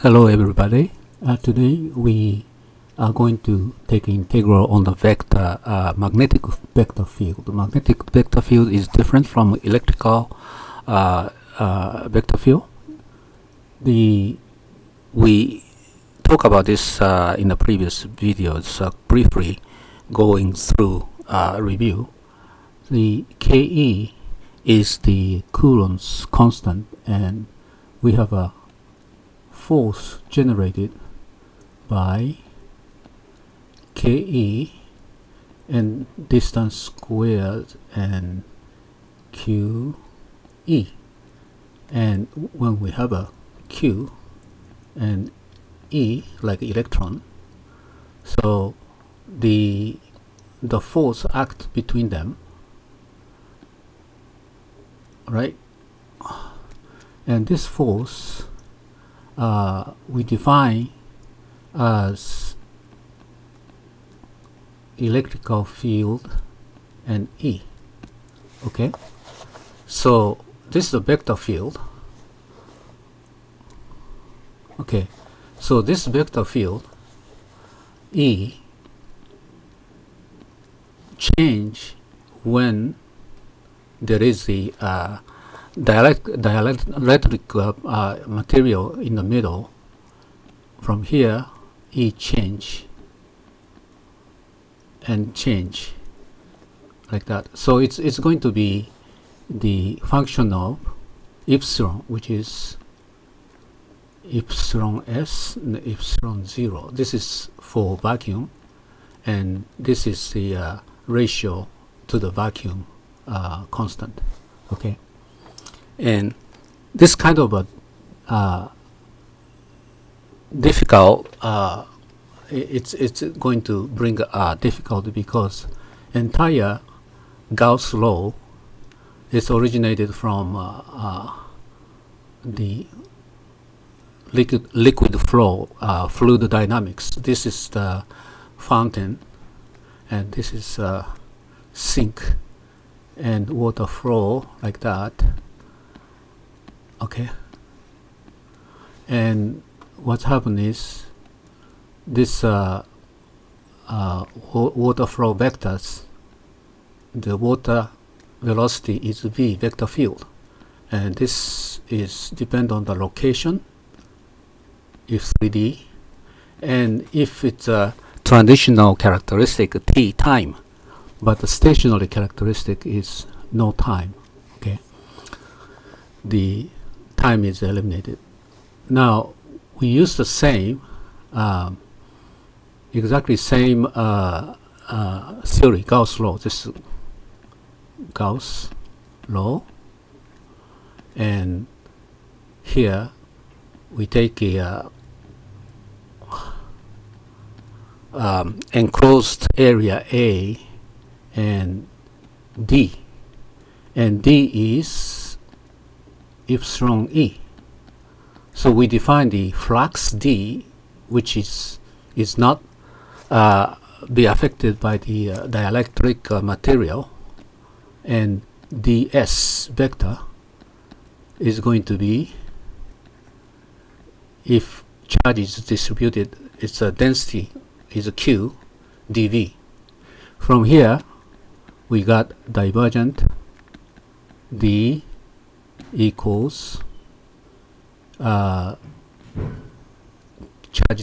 Hello everybody. Today we are going to take integral on the vector magnetic vector field. The magnetic vector field is different from electrical vector field. We talk about this in the previous videos, briefly going through review. The Ke is the Coulomb's constant, and we have a force generated by Ke and distance squared and Qe. And when we have a Q and E like electron, so the force act between them, right? And this force we define as electrical field and E. Okay, so this is a vector field. Okay, so this vector field E change when there is the dielectric material in the middle. From here, E change and change like that. So it's going to be the function of epsilon, which is epsilon s and epsilon 0. This is for vacuum, and this is the ratio to the vacuum constant. Okay, and this kind of a difficult, it's going to bring difficulty because entire Gauss law is originated from the liquid flow, fluid dynamics. This is the fountain, and this is sink and water flow like that. Okay, and what's happened is this water flow vectors, the water velocity is v, vector field, and this is depend on the location if 3D, and if it's a transitional characteristic t, time, but the stationary characteristic is no time. Okay, the time is eliminated. Now we use the same exactly same theory, Gauss law. This is Gauss law, and here we take a enclosed area A and D, and D is epsilon E. So we define the flux D, which is not be affected by the dielectric material, and ds vector is going to be, if charge is distributed, its a density is a Q dV. From here we got divergent D equals charge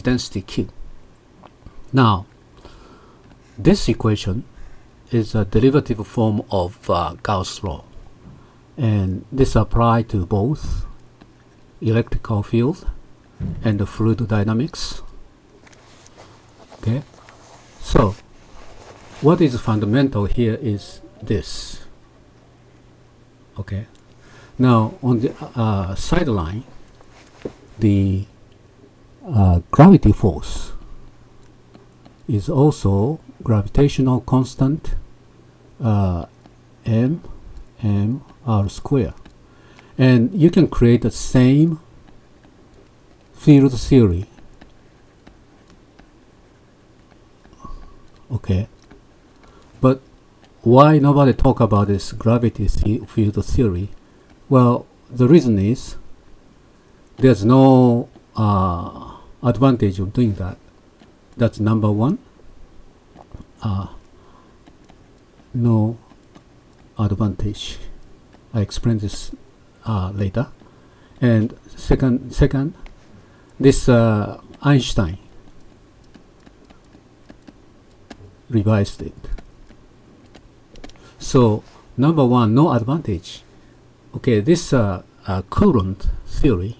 density Q. Now this equation is a derivative form of Gauss law, and this applies to both electrical field and the fluid dynamics. Okay, so what is fundamental here is this. Okay, now on the sideline, the gravity force is also gravitational constant m r square, and you can create the same field theory. Okay, but why nobody talk about this gravity field theory? Well, the reason is there's no advantage of doing that. That's number one. No advantage. I explain this later. And second, this Einstein revised it. So number one, no advantage. Okay, this Coulomb theory,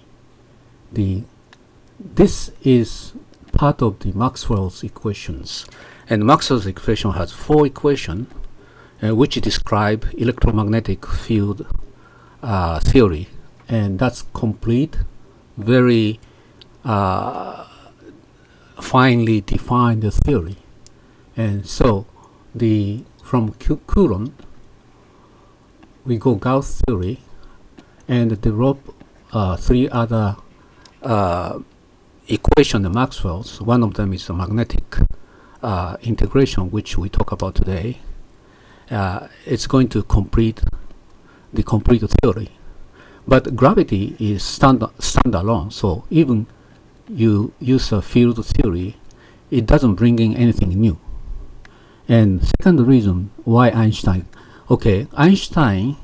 this is part of the Maxwell's equations, and Maxwell's equation has 4 equations which describe electromagnetic field theory, and that's complete, very finely defined theory. And so from Coulomb we go Gauss theory and develop 3 other equation of Maxwell's. One of them is the magnetic integration, which we talk about today. It's going to complete the complete theory. But gravity is standalone, so even you use a field theory, it doesn't bring in anything new. And second reason why Einstein, okay, Einstein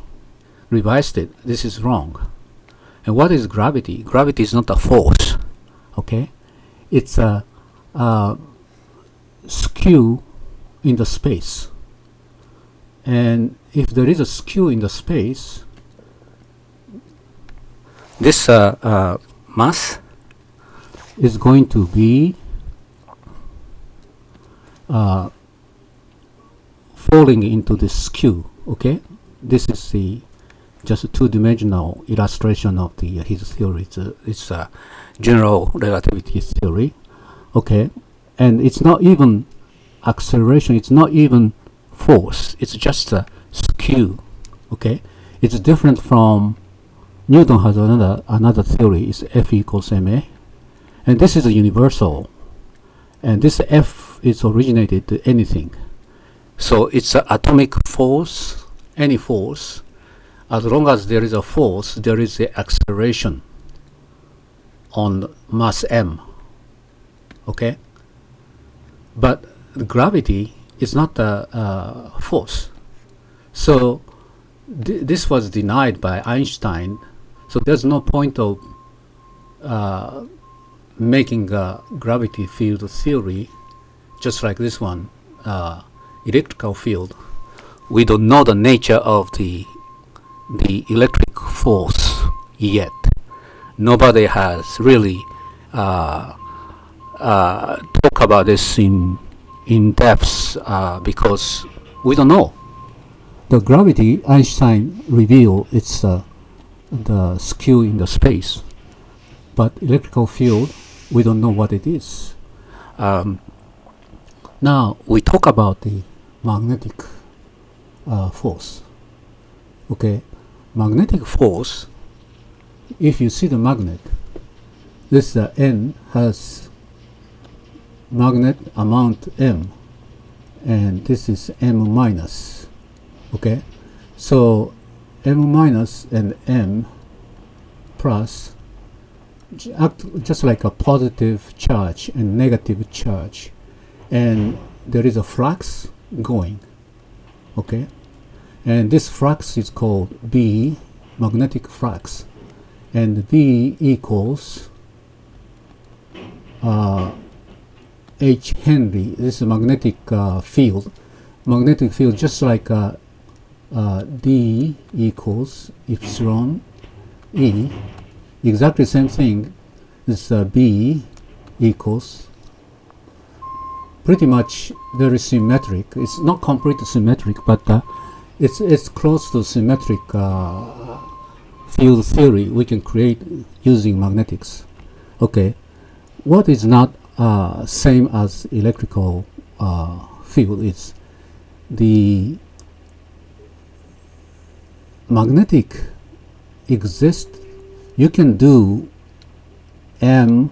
revised it. This is wrong. And what is gravity? Gravity is not a force. Okay, it's a skew in the space. And if there is a skew in the space, this mass is going to be falling into this skew. Okay, this is the just a two-dimensional illustration of his theory. It's a general relativity theory. Okay, and it's not even acceleration. It's not even force. It's just a skew. Okay, it's different from Newton has another theory. Is F equals ma, and this is a universal. And this F is originated to anything. So it's an atomic force, any force. As long as there is a force, there is the acceleration on mass m. Okay? But gravity is not a force. So this was denied by Einstein. So there's no point of making a gravity field theory just like this one, electrical field. We don't know the nature of the electric force yet. Nobody has really talk about this in depth because we don't know. The gravity Einstein revealed it's the skew in the space, but electrical field we don't know what it is. Now we talk about the magnetic force. Okay, magnetic force. If you see the magnet, this N has magnet amount M, and this is M minus. Okay, so M minus and M plus act just like a positive charge and negative charge, and there is a flux going. Okay, and this flux is called B, magnetic flux, and V equals H Henry. This is a magnetic field. Magnetic field just like D equals epsilon E. Exactly same thing. This B equals pretty much very symmetric. It's not completely symmetric, but it's close to symmetric field theory we can create using magnetics. Okay, what is not same as electrical field is the magnetic exist. You can do M1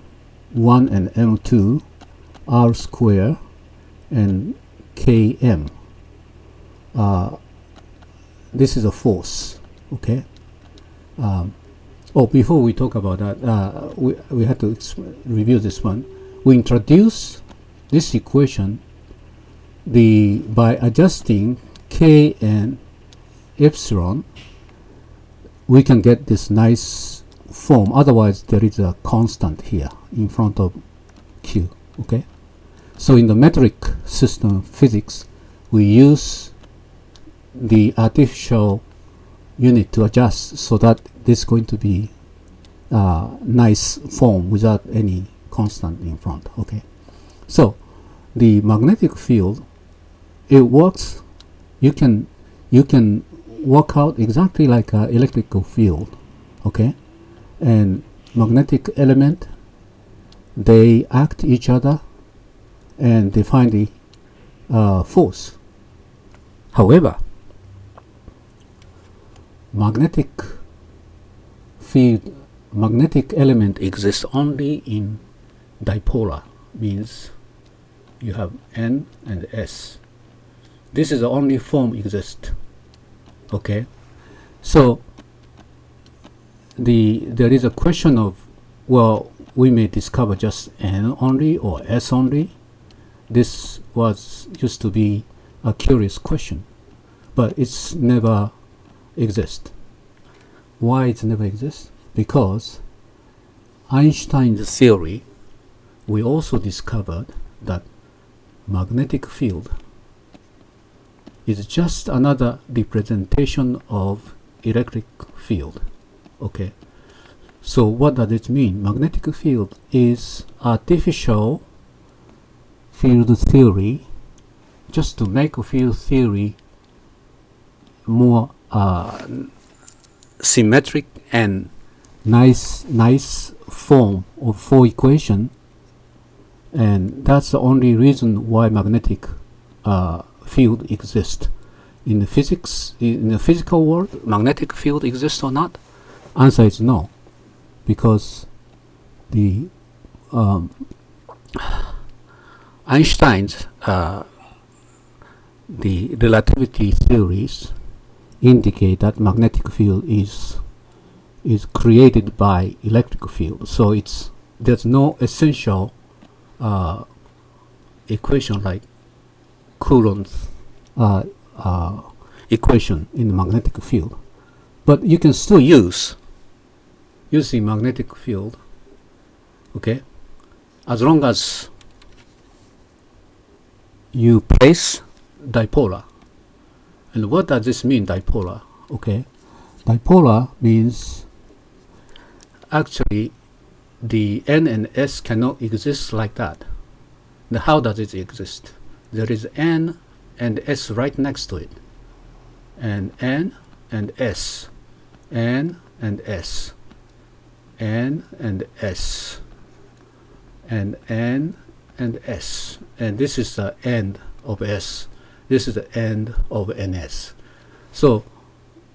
and M2 R square and Km. This is a force. Okay, Oh, before we talk about that, we had to review this one. We introduce this equation by adjusting k and epsilon. We can get this nice form. Otherwise, there is a constant here in front of q. Okay. So in the metric system physics, we use the artificial unit to adjust so that this is going to be nice form without any constant in front. Okay. So the magnetic field, it works. You can work out exactly like an electrical field. Okay. And magnetic element, they act each other and they find the force. However, magnetic field, magnetic element exists only in dipolar, means you have N and S. This is the only form exists. Okay, so there is a question of, well, we may discover just N only or S only. This used to be a curious question, but it's never exist. Why it never exists? Because Einstein's theory, we also discovered that magnetic field is just another representation of electric field. Okay, so what does it mean? Magnetic field is artificial field theory, just to make a field theory more symmetric and nice form of four equation, and that's the only reason why magnetic field exists. In the physics, in the physical world, magnetic field exists or not? Answer is no, because the Einstein's the relativity theories indicate that magnetic field is created by electric field. So there's no essential equation like Coulomb's equation in the magnetic field. But you can still use the magnetic field, okay, as long as you place dipolar. And what does this mean, dipolar? Okay, dipolar means actually the N and S cannot exist like that. Now how does it exist? There is N and S right next to it, and N and S, N and S, N and S, and N and S, and this is the end of S, this is the end of NS. So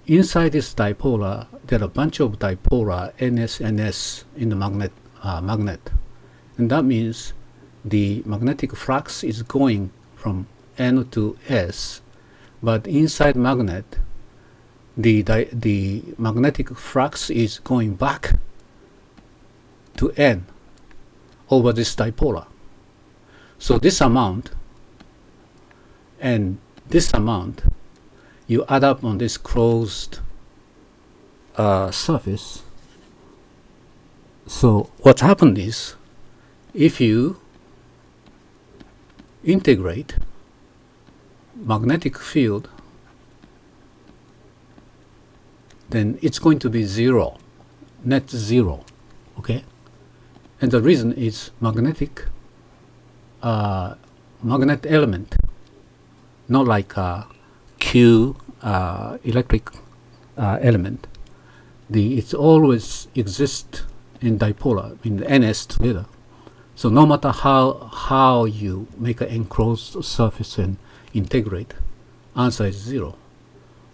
inside this dipolar, there are a bunch of dipolar NS and S in the magnet, and that means the magnetic flux is going from N to S, but inside magnet, the magnetic flux is going back to N over this dipolar. So this amount and this amount, you add up on this closed surface. So what happened is, if you integrate magnetic field, then it's going to be zero, net zero. Okay, and the reason is magnet element, not like Q electric element. It's always exist in dipolar, in the NS together. So no matter how you make an enclosed surface and integrate, answer is zero.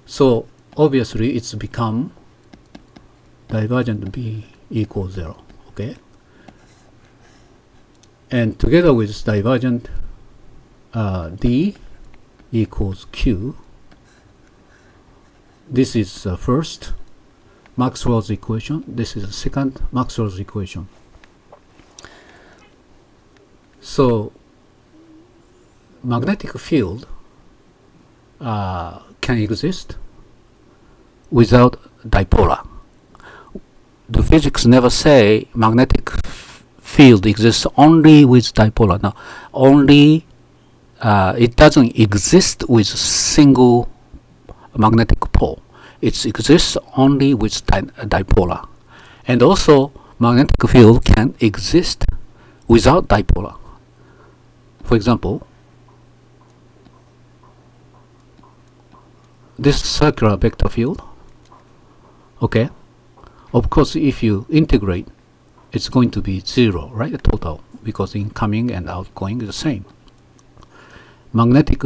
So obviously it's become divergent B equals zero. Okay, and together with divergent D equals Q, this is first Maxwell's equation. This is the second Maxwell's equation. So magnetic field can exist without dipolar. The physics never say magnetic field exists only with dipolar. No, only it doesn't exist with single magnetic pole. It exists only with dipolar. And also magnetic field can exist without dipolar. For example, this circular vector field, okay, of course if you integrate, it's going to be 0, right, the total, because incoming and outgoing is the same. Magnetic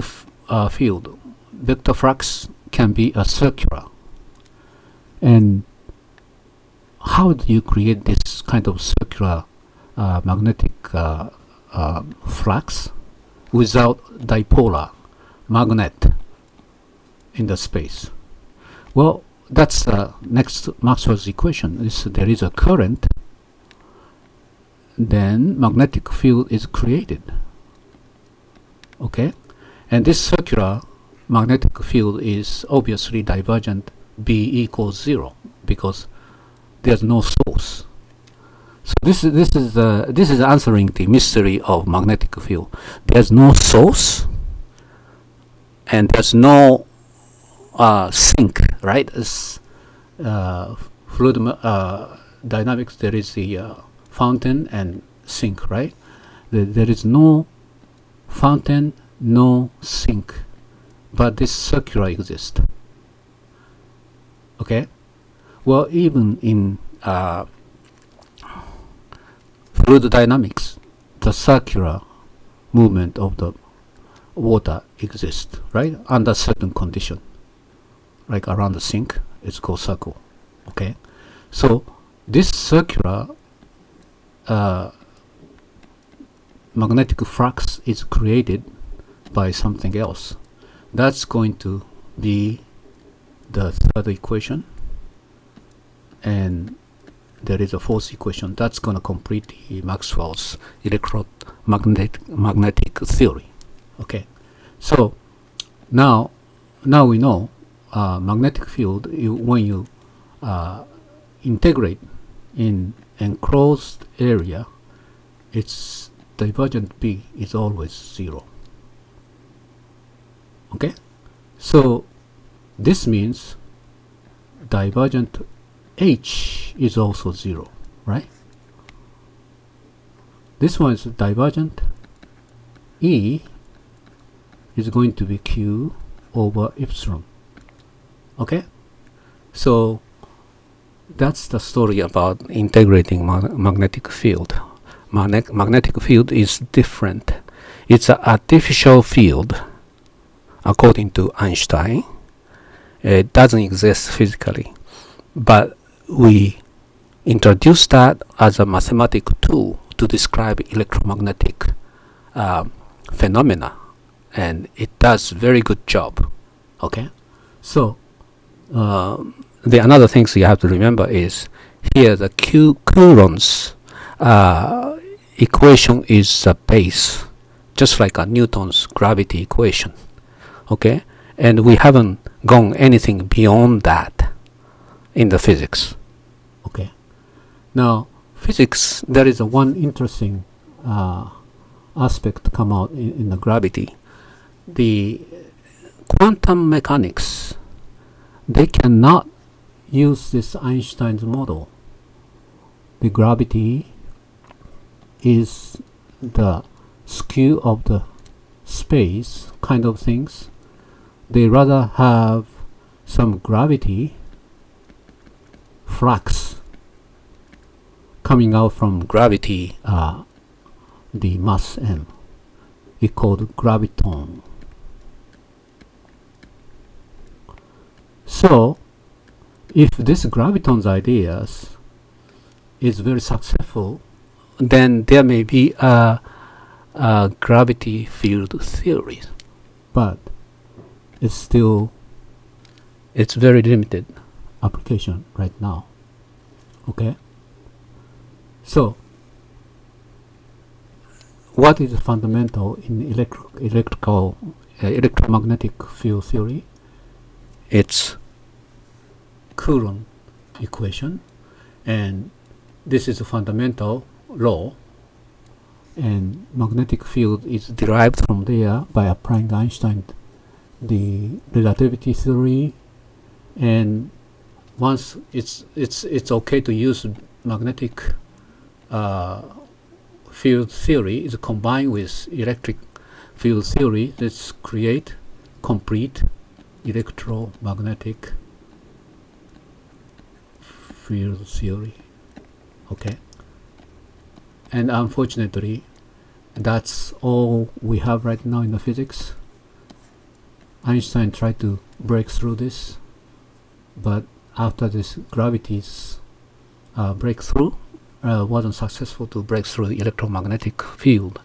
field vector flux can be a circular. And how do you create this kind of circular magnetic flux without dipolar magnet in the space? Well, that's the next Maxwell's equation. There is a current, then magnetic field is created. Okay, and this circular magnetic field is obviously divergent B equals 0 because there's no source. So this is answering the mystery of magnetic field. There's no source and there's no sink, right? Fluid dynamics, there is the fountain and sink, right? There is no fountain, no sink, but this circular exists. Okay, well, even in fluid dynamics, the circular movement of the water exists, right, under certain condition. Like around the sink, it's called circle. Okay, so this circular magnetic flux is created by something else. That's going to be the third equation, and there is a fourth equation that's going to complete the Maxwell's electromagnetic theory. Okay, so now we know magnetic field, when you integrate in enclosed area, its divergent B is always 0. Okay, so this means divergent H is also 0, right? This one is divergent E is going to be Q over epsilon. Okay, so that's the story about integrating magnetic field. Magnetic field is different. It's an artificial field according to Einstein. It doesn't exist physically, but we introduced that as a mathematical tool to describe electromagnetic phenomena, and it does very good job. Okay, so the another things you have to remember is here the Coulomb's equation is the base, just like a Newton's gravity equation. Okay, and we haven't gone anything beyond that in the physics. Okay, now physics, there is a one interesting aspect come out in the gravity. The quantum mechanics, they cannot use this Einstein's model. The gravity is the skew of the space kind of things. They rather have some gravity flux coming out from gravity, the mass m. It's called graviton. So if this graviton's ideas is very successful, then there may be a gravity field theory, but it's very limited application right now. Okay, so what is fundamental in electromagnetic field theory? It's Coulomb equation, and this is a fundamental law, and magnetic field is derived from there by applying the relativity theory. And once it's okay to use magnetic field theory is combined with electric field theory, let's create complete electromagnetic field theory. Okay, and unfortunately that's all we have right now in the physics. Einstein tried to break through this, but after this gravity's breakthrough, wasn't successful to break through the electromagnetic field.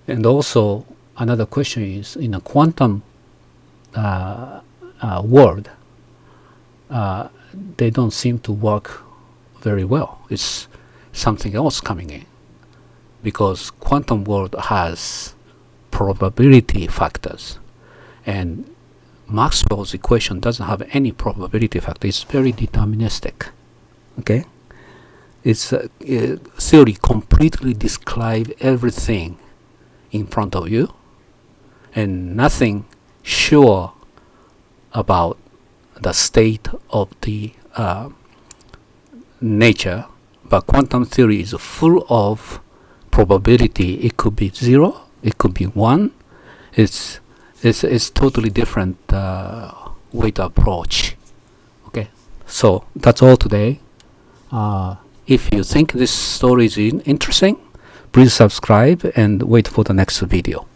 And also another question is, in a quantum world, they don't seem to work very well. It's something else coming in, because quantum world has probability factors, and Maxwell's equation doesn't have any probability factor. It's very deterministic. Okay, it's theory completely describe everything in front of you, and nothing sure about the state of the nature. But quantum theory is full of probability. It could be 0, it could be 1. It's totally different way to approach. Okay, so that's all today. If you think this story is interesting, please subscribe and wait for the next video.